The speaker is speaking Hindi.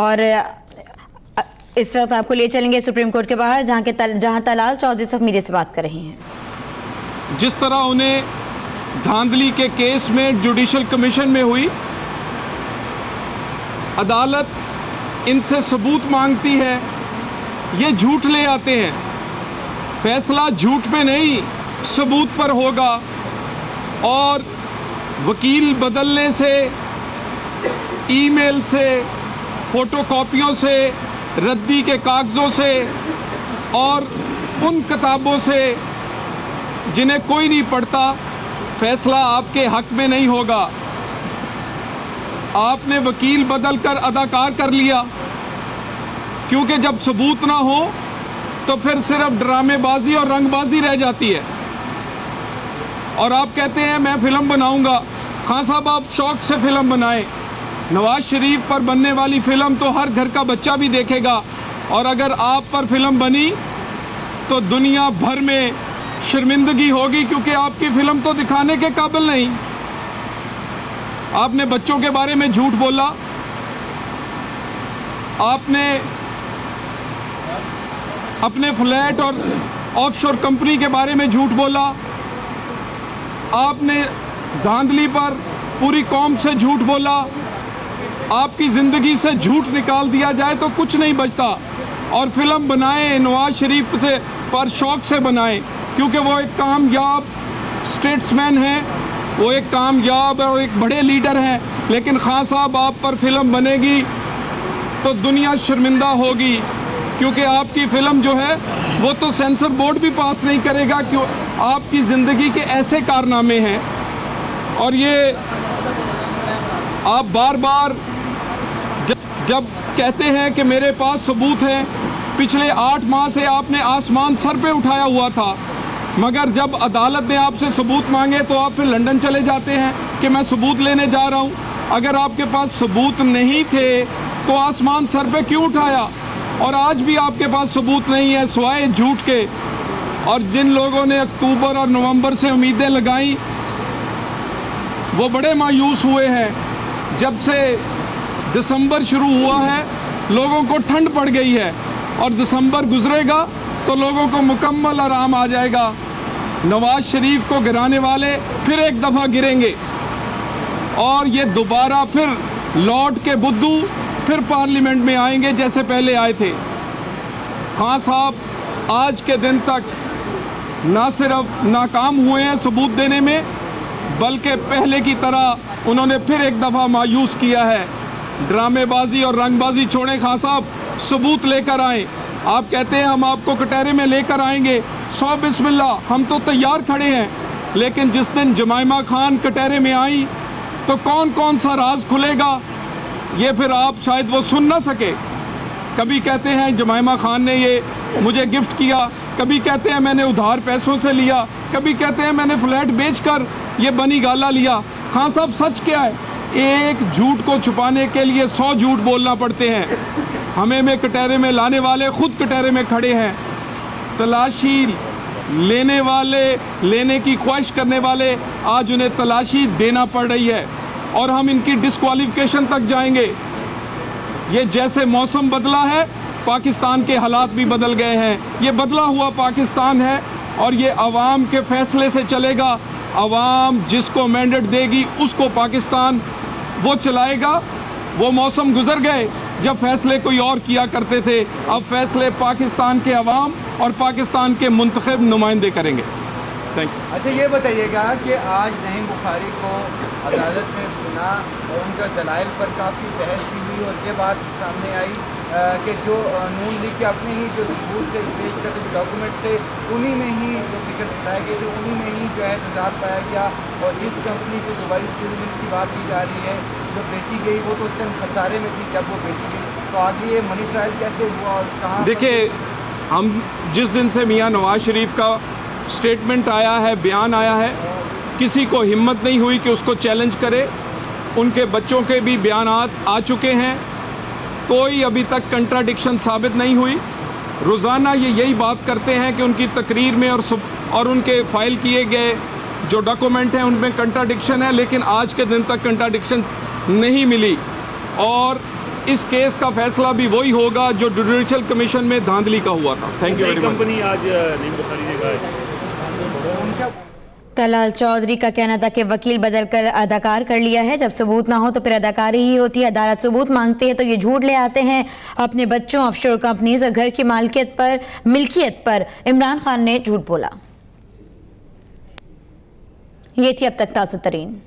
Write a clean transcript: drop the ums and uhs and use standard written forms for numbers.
और इस वक्त आपको ले चलेंगे सुप्रीम कोर्ट के बाहर, जहां तलाल चौधरी साहब मीडिया से बात कर रही हैं। जिस तरह उन्हें धांधली के केस में जुडिशल कमीशन में हुई, अदालत इनसे सबूत मांगती है, ये झूठ ले आते हैं। फैसला झूठ पे नहीं सबूत पर होगा, और वकील बदलने से, ईमेल से, फोटोकॉपियों से, रद्दी के कागज़ों से और उन किताबों से जिन्हें कोई नहीं पढ़ता, फैसला आपके हक में नहीं होगा। आपने वकील बदलकर अदाकार कर लिया, क्योंकि जब सबूत ना हो तो फिर सिर्फ ड्रामेबाजी और रंगबाजी रह जाती है। और आप कहते हैं मैं फिल्म बनाऊंगा। खान साहब, आप शौक से फिल्म बनाएं। नवाज शरीफ पर बनने वाली फिल्म तो हर घर का बच्चा भी देखेगा, और अगर आप पर फिल्म बनी तो दुनिया भर में शर्मिंदगी होगी, क्योंकि आपकी फिल्म तो दिखाने के काबिल नहीं। आपने बच्चों के बारे में झूठ बोला, आपने अपने फ्लैट और ऑफशोर कंपनी के बारे में झूठ बोला, आपने धांधली पर पूरी कौम से झूठ बोला। आपकी ज़िंदगी से झूठ निकाल दिया जाए तो कुछ नहीं बचता। और फिल्म बनाएं, नवाज शरीफ से पर शौक से बनाएं, क्योंकि वो एक कामयाब स्टेट्समैन हैं, वो एक कामयाब और एक बड़े लीडर हैं। लेकिन खान साहब, आप पर फिल्म बनेगी तो दुनिया शर्मिंदा होगी, क्योंकि आपकी फ़िल्म जो है वो तो सेंसर बोर्ड भी पास नहीं करेगा, क्यों आपकी ज़िंदगी के ऐसे कारनामे हैं। और ये आप बार बार जब कहते हैं कि मेरे पास सबूत है, पिछले 8 माह से आपने आसमान सर पे उठाया हुआ था, मगर जब अदालत ने आपसे सबूत मांगे तो आप फिर लंदन चले जाते हैं कि मैं सबूत लेने जा रहा हूं। अगर आपके पास सबूत नहीं थे तो आसमान सर पे क्यों उठाया? और आज भी आपके पास सबूत नहीं है सिवाय झूठ के। और जिन लोगों ने अक्टूबर और नवंबर से उम्मीदें लगाई वो बड़े मायूस हुए हैं। जब से दिसंबर शुरू हुआ है लोगों को ठंड पड़ गई है, और दिसंबर गुजरेगा तो लोगों को मुकम्मल आराम आ जाएगा। नवाज शरीफ को गिराने वाले फिर एक दफ़ा गिरेंगे, और ये दोबारा फिर लौट के बुद्धू फिर पार्लियामेंट में आएंगे जैसे पहले आए थे। खान साहब आज के दिन तक ना सिर्फ नाकाम हुए हैं सबूत देने में, बल्कि पहले की तरह उन्होंने फिर एक दफ़ा मायूस किया है। ड्रामेबाजी और रंगबाजी छोड़ें खान साहब, सबूत लेकर आएँ। आप कहते हैं हम आपको कटहरे में लेकर आएंगे, 100 बिस्मिल्लाह, हम तो तैयार खड़े हैं। लेकिन जिस दिन जमाइमा खान कटहरे में आई तो कौन कौन सा राज खुलेगा ये फिर आप शायद वो सुन ना सके। कभी कहते हैं जमाइमा खान ने ये मुझे गिफ्ट किया, कभी कहते हैं मैंने उधार पैसों से लिया, कभी कहते हैं मैंने फ्लैट बेचकर ये बनी गाला लिया। खान साहब, सच क्या है? एक झूठ को छुपाने के लिए 100 झूठ बोलना पड़ते हैं। हमें में कटहरे में लाने वाले खुद कटहरे में खड़े हैं। तलाशी लेने वाले, लेने की ख्वाहिश करने वाले, आज उन्हें तलाशी देना पड़ रही है, और हम इनकी डिस्क्वालिफिकेशन तक जाएंगे। ये जैसे मौसम बदला है, पाकिस्तान के हालात भी बदल गए हैं। ये बदला हुआ पाकिस्तान है, और ये अवाम के फैसले से चलेगा। अवाम जिसको मैंडेट देगी उसको पाकिस्तान वो चलाएगा। वो मौसम गुजर गए जब फैसले कोई और किया करते थे। अब फैसले पाकिस्तान के अवाम और पाकिस्तान के मुंतखब नुमाइंदे करेंगे। Thank you. अच्छा, ये बताइएगा कि आज नईम बुखारी को अदालत में सुना और उनका दलाइल पर काफ़ी बहस भी हुई, और ये बात सामने आई कि जो नून लीग के अपने ही जो सबूत से पेश करते जो डॉक्यूमेंट थे, उन्हीं में ही जो फिक्र बताए गए थे, उन्हीं में ही जो है तजाद पाया गया। और इस कंपनी के जो वाइस प्रेसिडेंट की बात की जा रही है, जो बेची गई वो तो उस टाइम खसारे में थी जब वो बेची गई। तो आगे ये मनी ट्रायल कैसे हुआ और कहाँ? देखिए, हम जिस दिन से मियाँ नवाज शरीफ का स्टेटमेंट आया है, बयान आया है, किसी को हिम्मत नहीं हुई कि उसको चैलेंज करे। उनके बच्चों के भी बयानात आ चुके हैं, कोई अभी तक कंट्राडिक्शन साबित नहीं हुई। रोज़ाना ये यही बात करते हैं कि उनकी तकरीर में और उनके फाइल किए गए जो डॉक्यूमेंट हैं उनमें कंट्राडिक्शन है, लेकिन आज के दिन तक कंट्राडिक्शन नहीं मिली। और इस केस का फैसला भी वही होगा जो जुडिशल कमीशन में धांधली का हुआ था। Thank you very much. Company आज नईम बुखारी ने कहा है। तलाल चौधरी का कहना था कि वकील बदलकर अदाकार कर लिया है, जब सबूत ना हो तो फिर अदाकारी ही होती है। अदालत सबूत मांगती है तो ये झूठ ले आते हैं अपने बच्चों, ऑफशोर कंपनीज और घर की मिल्कियत पर इमरान खान ने झूठ बोला। ये थी अब तक ताज़ा तरीन।